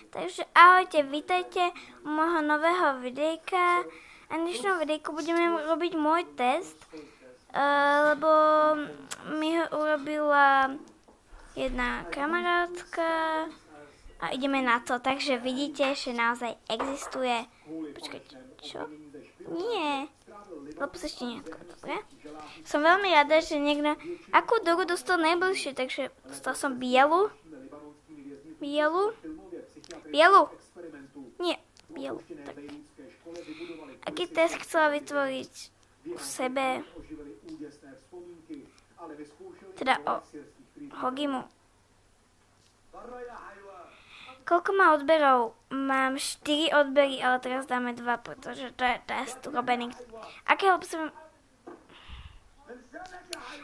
Takže ahojte, vítajte u môjho nového videjka. A v dnešnom videjku budeme robiť môj test, lebo mi ho urobila jedna kamarátka a ideme na to. Takže vidíte, že naozaj existuje. Počkajte, čo? Nie. Lebo sa ešte nejako, dobre? Som veľmi rada, že niekto akú drogu dostal najbližšie, takže dostal som bielu. Nie, bielu. Tak. Aký test chcela vytvoriť v sebe, teda o Hogimu. Koľko má odberov? Mám 4 odbery, ale teraz dáme 2, pretože to je test urobený.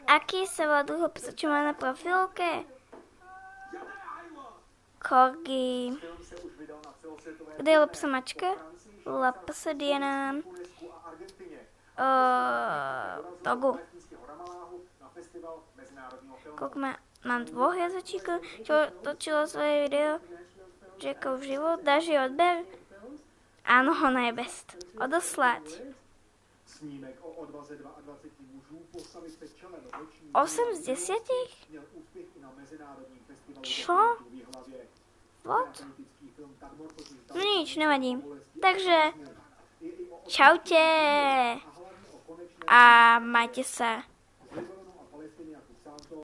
Aký sa volá dlhopis, čo má na profilke? Corgi. Kde je lopsomačka? Lapsadiana. Togu. Koľko má? Mám 2 jazyčíkov, čo točilo svoje video. Jackov život. Dáš jej odber? Áno, ona je best. Odoslať. 8 z 10? Čo? What? No nič, nevadí. Takže, čaute a majte sa.